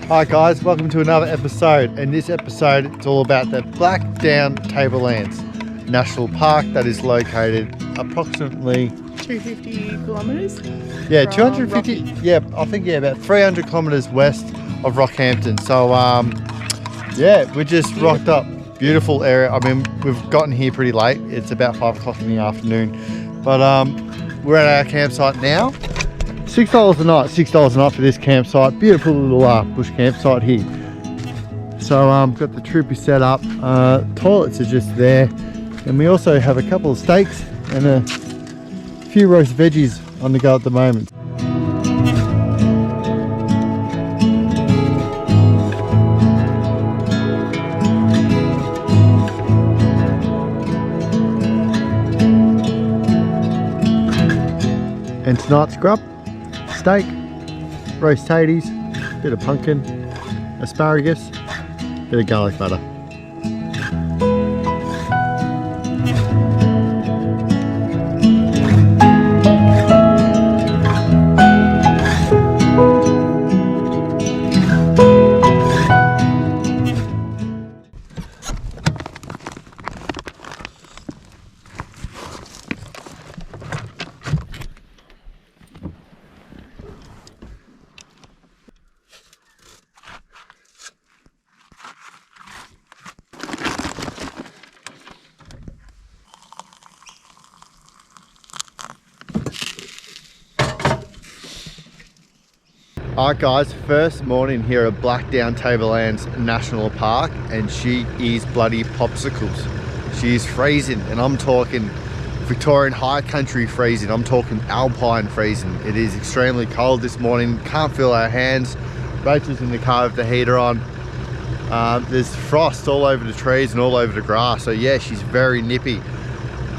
Hi guys, welcome to another episode. In this episode, it's all about the Blackdown Tableland National Park that is located approximately 250 kilometres? Yeah, 250, about 300 kilometres west of Rockhampton. So, we just rocked up. Beautiful area. I mean, we've gotten here pretty late. It's about 5 o'clock in the afternoon. But we're at our campsite now. $6 a night, $6 a night for this campsite. Beautiful little bush campsite here. So got the Troopy set up. Toilets are just there. And we also have a couple of steaks and a few roast veggies on the go at the moment. And tonight's grub, steak, roast taties, bit of pumpkin, asparagus, bit of garlic butter. Alright guys, first morning here at Blackdown Tableland National Park, and she is bloody popsicles. She is freezing, and I'm talking Victorian high country freezing. I'm talking alpine freezing. It is extremely cold this morning. Can't feel our hands. Rachel's in the car with the heater on. There's frost all over the trees and all over the grass. So yeah, she's very nippy.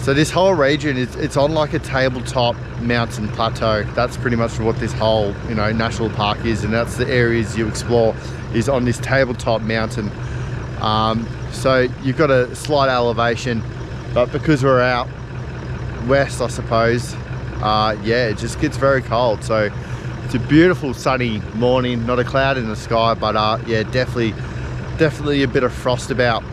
So this whole region, it's on like a tabletop mountain plateau. That's pretty much what this whole, national park is, and that's the areas you explore is on this tabletop mountain. So you've got a slight elevation, but because we're out west, I suppose, it just gets very cold. So it's a beautiful sunny morning, not a cloud in the sky, but definitely a bit of frost about.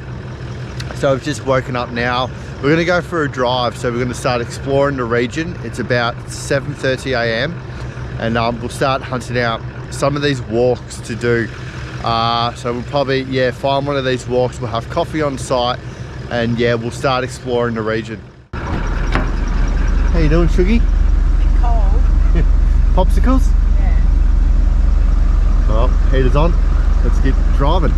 So we've just woken up now. We're going to go for a drive, so we're going to start exploring the region. It's about 7:30 a.m. and we'll start hunting out some of these walks to do. So we'll probably find one of these walks. We'll have coffee on site, and we'll start exploring the region. How you doing, Shuggy? Cold. Popsicles? Yeah. Well, heater's on. Let's get driving.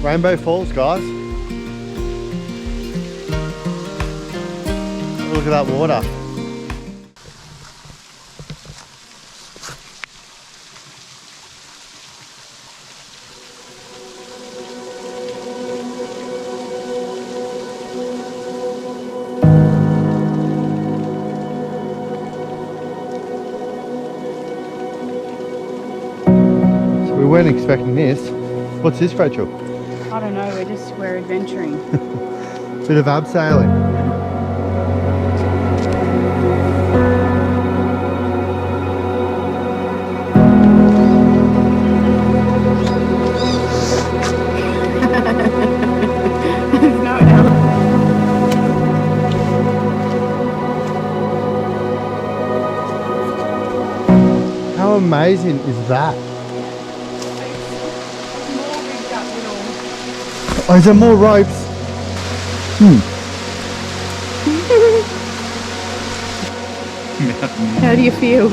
Rainbow Falls, guys. Look at that water. So we weren't expecting this. What's this, Rachel? I don't know, we're adventuring. Bit of abseiling. No, no. How amazing is that? Oh, is there more ropes? How do you feel?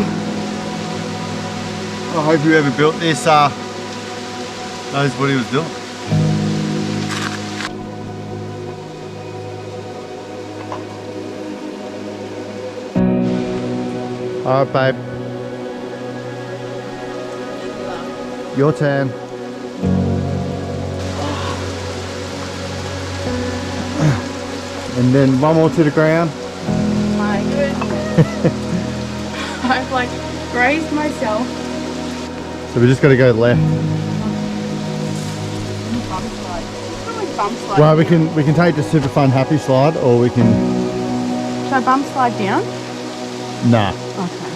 I hope whoever built this knows what he was doing. Alright babe, Your turn. And then one more to the ground. My goodness. I've like grazed myself. So we just got to go left. Bump slide. Probably bump slide. Well, we can take the super fun happy slide, or we can. Should I bump slide down? Nah. Okay.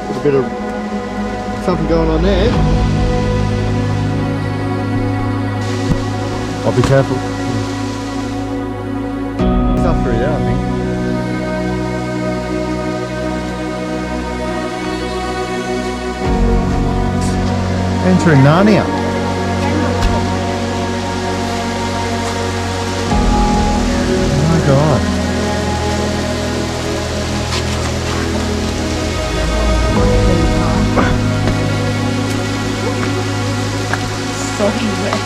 A bit of something going on there. I'll be careful. It's up through there, I think. Entering Narnia. Oh my god. Soggy wet.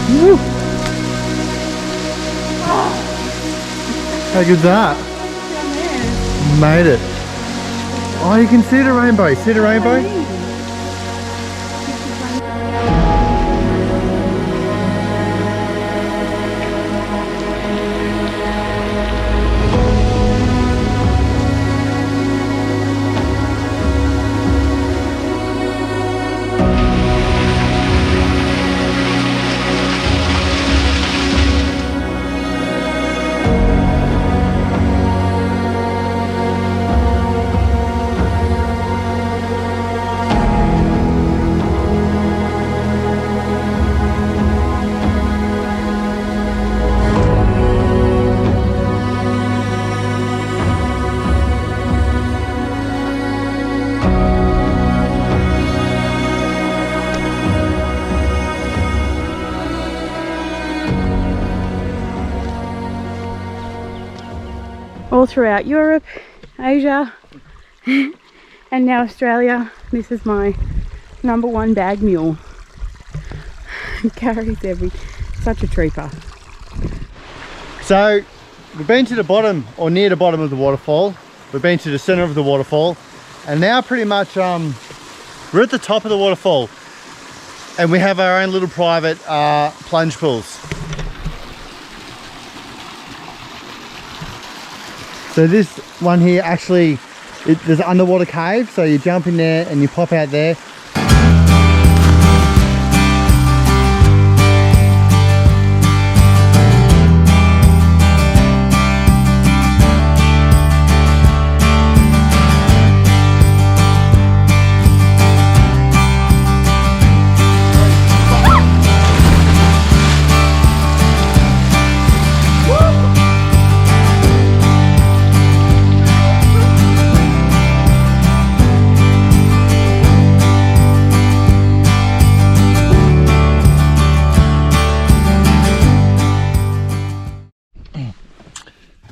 Woo. How good's that? Down there. Made it. Oh, you can see the rainbow. See the rainbow? All throughout Europe, Asia, and now Australia. This is my #1 bag mule. Carries such a trooper. So we've been to the bottom, or near the bottom of the waterfall. We've been to the center of the waterfall, and now pretty much we're at the top of the waterfall, and we have our own little private plunge pools. So this one here actually, there's an underwater cave, so you jump in there and you pop out there.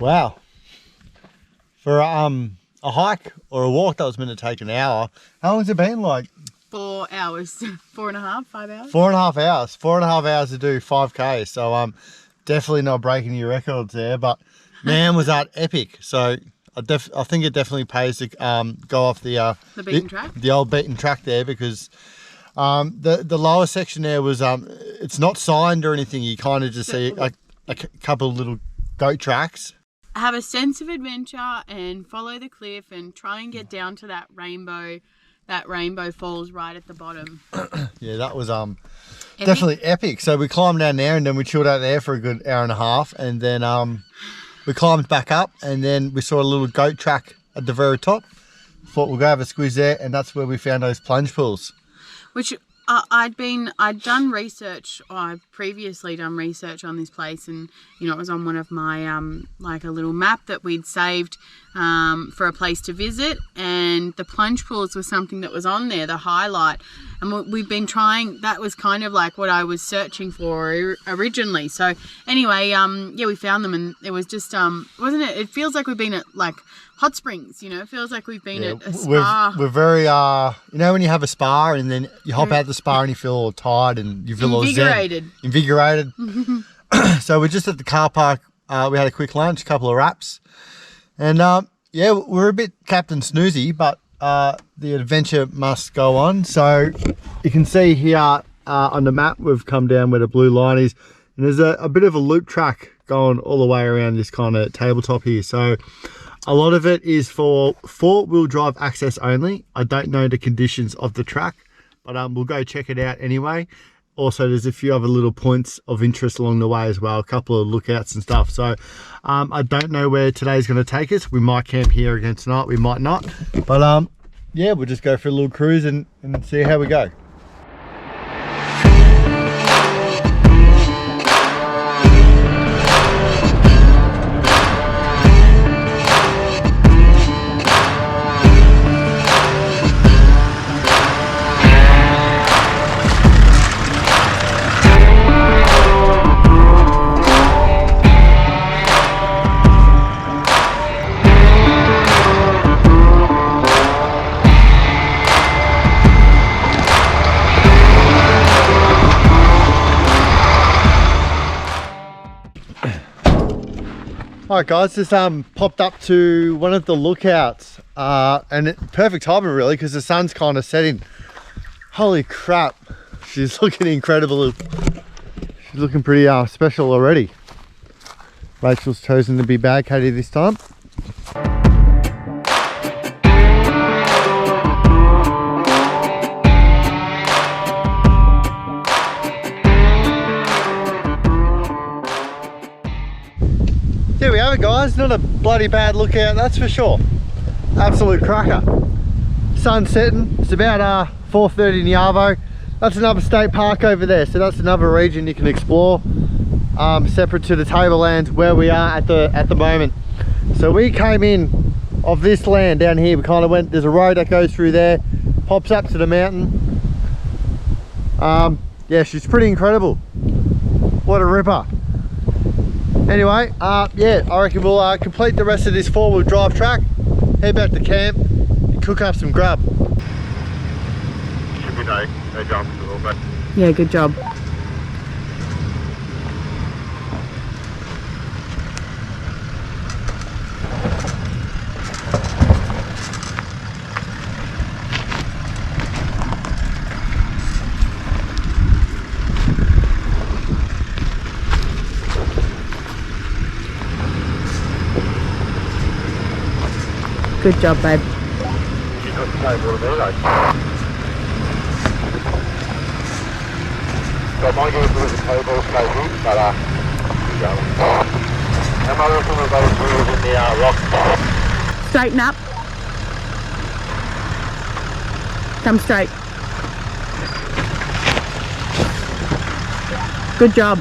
Wow. For a hike or a walk that was meant to take an hour, how long has it been? Like 4 hours, 4.5, 5 hours. 4.5 hours. 4.5 hours to do 5k. So definitely not breaking your records there, but man, was that epic. So I think it definitely pays to go off the beaten track, the old beaten track there, because the lower section there was it's not signed or anything. You kind of just see a couple of little goat tracks. Have a sense of adventure and follow the cliff and try and get down to that rainbow falls right at the bottom. Yeah, that was definitely epic. So we climbed down there and then we chilled out there for a good hour and a half, and then we climbed back up, and then we saw a little goat track at the very top. Thought we'll go have a squeeze there, and that's where we found those plunge pools. Which I'd done research, or I'd previously done research on this place, and it was on one of my like a little map that we'd saved for a place to visit, and the plunge pools was something that was on there, the highlight. and we've been trying. That was kind of like what I was searching for originally. So anyway, yeah, we found them, and it was just wasn't it? It feels like we've been at like hot springs, you know. It feels like we've been at a spa. We're very you know, when you have a spa and then you hop out the spa and you feel all tired and you feel invigorated. all zen. Invigorated. So we're just at the car park. We had a quick lunch, a couple of wraps, and yeah, we're a bit Captain Snoozy, but the adventure must go on. So you can see here on the map we've come down where the blue line is, and there's a bit of a loop track going all the way around this kind of tabletop here. So a lot of it is for 4-wheel drive access only. I don't know the conditions of the track, but we'll go check it out anyway. Also, there's a few other little points of interest along the way as well, a couple of lookouts and stuff. So I don't know where today's going to take us. We might camp here again tonight, we might not. But yeah, we'll just go for a little cruise and see how we go. Alright guys, just popped up to one of the lookouts and perfect timing really, because the sun's kind of setting. Holy crap, she's looking incredible. She's looking pretty special already. Rachel's chosen to be bag caddy this time. There we have it guys, not a bloody bad lookout, that's for sure. Absolute cracker. Sun's setting, it's about 4:30 in the arvo. That's another state park over there, so that's another region you can explore, separate to the tableland where we are at the moment. So we came in of this land down here, we kind of went, there's a road that goes through there, pops up to the mountain. Yeah, she's pretty incredible. What a ripper. Anyway, yeah, I reckon we'll complete the rest of this 4-wheel drive track, head back to camp, and cook up some grub. Should be no jumps a little bit. Yeah, good job. Good job, babe. She's got the table there, though. So I might go through the table cable, but keep going. Am I looking at those wheels in the rock? Straighten up. Come straight. Good job.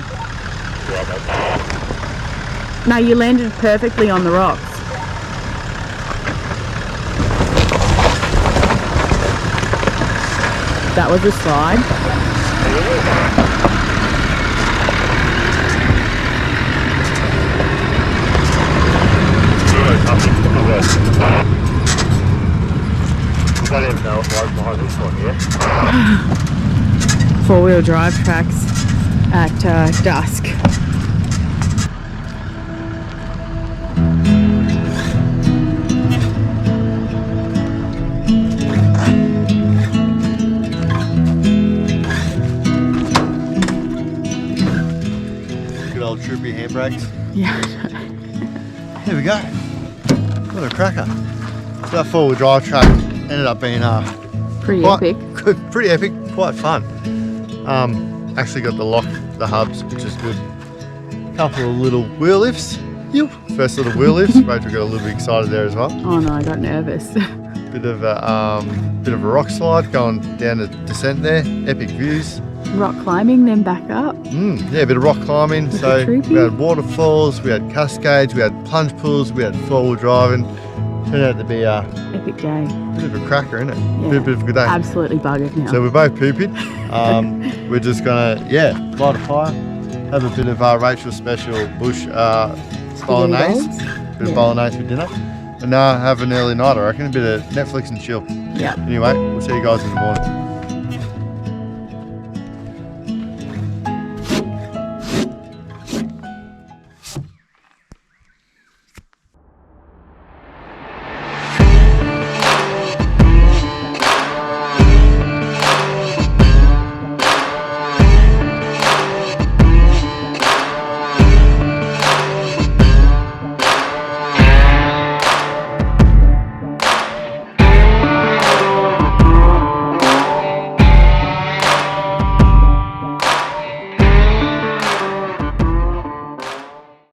No, you landed perfectly on the rocks. That was a slide. I didn't know if I was behind this one here. 4-wheel drive tracks at dusk. Old Troopy handbrakes. Yeah. There we go. What a cracker. So that 4-wheel drive track ended up being pretty epic. Pretty epic, quite fun. Actually got the hubs, which is good. Couple of little wheel lifts. First little wheel lifts. Rachel got a little bit excited there as well. Oh no, I got nervous. Bit of a rock slide going down the descent there. Epic views. Rock climbing, then back up. Yeah, a bit of rock climbing. So we had waterfalls, we had cascades, we had plunge pools, we had 4-wheel driving. Turned out to be epic epic day. Bit of a cracker, isn't it? Yeah. Bit of a good day. Absolutely buggered now. So we're both pooping. We're just gonna, light a fire, have a bit of Rachel's special bush bolognese, bit of bolognese for dinner, and have an early night. I reckon, a bit of Netflix and chill. Yeah. Anyway, we'll see you guys in the morning.